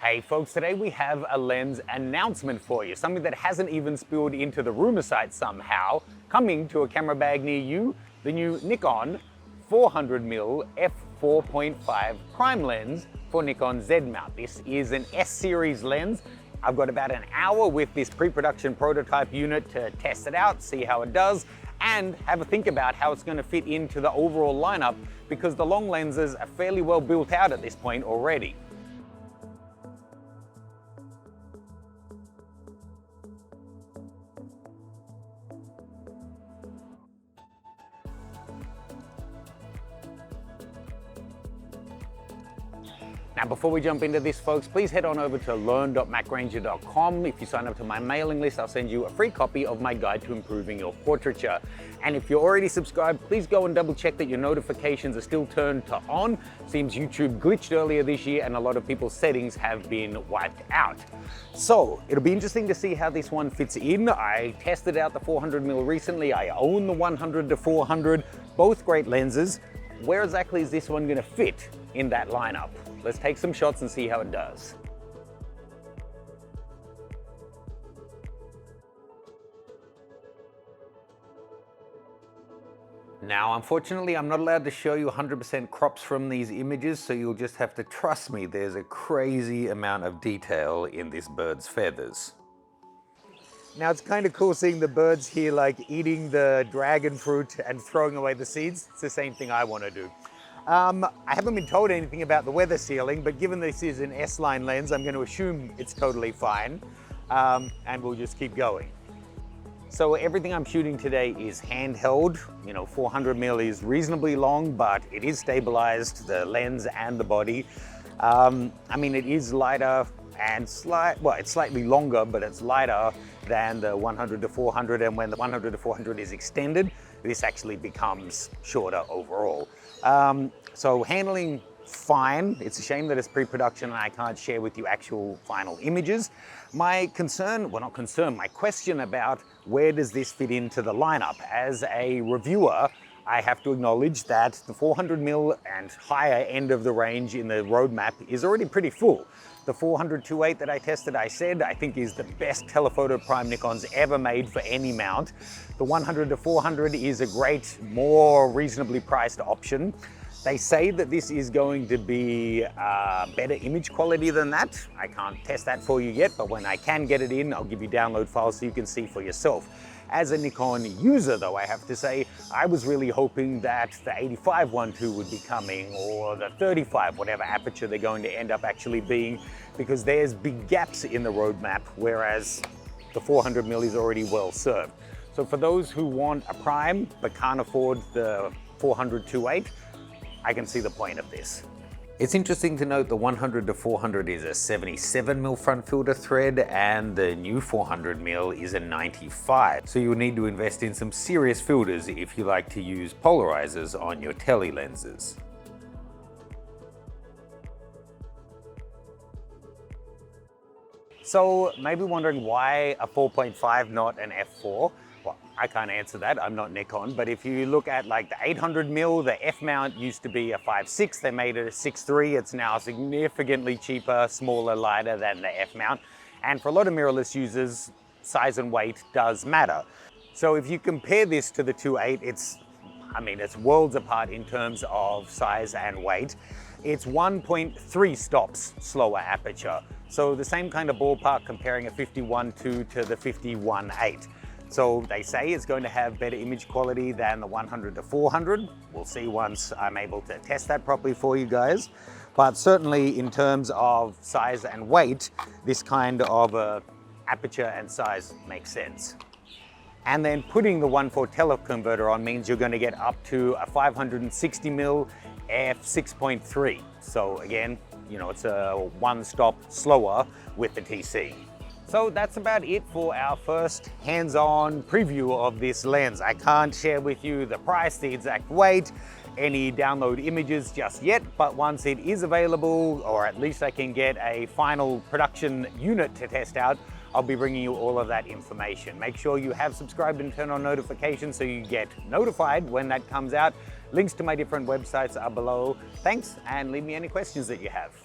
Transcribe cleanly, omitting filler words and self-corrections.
Hey folks, today we have a lens announcement for you, something that hasn't even spilled into the rumor site somehow, coming to a camera bag near you, the new Nikon 400mm f4.5 prime lens for Nikon Z mount. This is an S-series lens. I've got about an hour with this pre-production prototype unit to test it out, see how it does, and have a think about how it's going to fit into the overall lineup, because the long lenses are fairly well built out at this point already. Now, before we jump into this, folks, please head on over to learn.macranger.com. If you sign up to my mailing list, I'll send you a free copy of my guide to improving your portraiture. And if you're already subscribed, please go and double check that your notifications are still turned to on. Seems YouTube glitched earlier this year and a lot of people's settings have been wiped out. So it'll be interesting to see how this one fits in. I tested out the 400mm recently. I own the 100-400, both great lenses. Where exactly is this one going to fit in that lineup? Let's take some shots and see how it does. Now, unfortunately, I'm not allowed to show you 100% crops from these images, so you'll just have to trust me. There's a crazy amount of detail in this bird's feathers. Now, it's kind of cool seeing the birds here like eating the dragon fruit and throwing away the seeds. It's the same thing I want to do. I haven't been told anything about the weather sealing, but given this is an S-line lens, I'm going to assume it's totally fine, and we'll just keep going. So everything I'm shooting today is handheld. 400mm is reasonably long, but it is stabilized, the lens and the body. I mean, it is lighter and it's slightly longer, but it's lighter than the 100-400, and when the 100-400 is extended, this actually becomes shorter overall. So handling fine. It's a shame that it's pre-production and I can't share with you actual final images. My concern, well, not concern, my question about where does this fit into the lineup? As a reviewer, I have to acknowledge that the 400mm and higher end of the range in the roadmap is already pretty full. The 400-2.8 that I tested, I think is the best telephoto prime Nikon's ever made for any mount. The 100-400 is a great, more reasonably priced option. They say that this is going to be better image quality than that. I can't test that for you yet, but when I can get it in, I'll give you download files so you can see for yourself. As a Nikon user, though, I have to say, I was really hoping that the 85-1.2 would be coming, or the 35, whatever aperture they're going to end up actually being, because there's big gaps in the roadmap, whereas the 400mm is already well served. So for those who want a prime but can't afford the 400-2.8, I can see the point of this. It's interesting to note the 100-400 is a 77mm front filter thread and the new 400mm is a 95. So you'll need to invest in some serious filters if you like to use polarizers on your tele lenses. So maybe wondering why a 4.5, not an f4. Well, I can't answer that, I'm not Nikon, but if you look at like the 800mm, the F mount used to be a 5.6, they made it a 6.3, it's now significantly cheaper, smaller, lighter than the F mount. And for a lot of mirrorless users, size and weight does matter. So if you compare this to the 2.8, it's worlds apart in terms of size and weight. It's 1.3 stops slower aperture. So the same kind of ballpark comparing a 51.2 to the 51.8. So they say it's going to have better image quality than the 100-400. We'll see once I'm able to test that properly for you guys. But certainly in terms of size and weight, this kind of aperture and size makes sense. And then putting the 1.4 teleconverter on means you're going to get up to a 560mm f6.3. So again, it's a one stop slower with the TC. So that's about it for our first hands-on preview of this lens. I can't share with you the price, the exact weight, any download images just yet, but once it is available, or at least I can get a final production unit to test out, I'll be bringing you all of that information. Make sure you have subscribed and turn on notifications so you get notified when that comes out. Links to my different websites are below. Thanks, and leave me any questions that you have.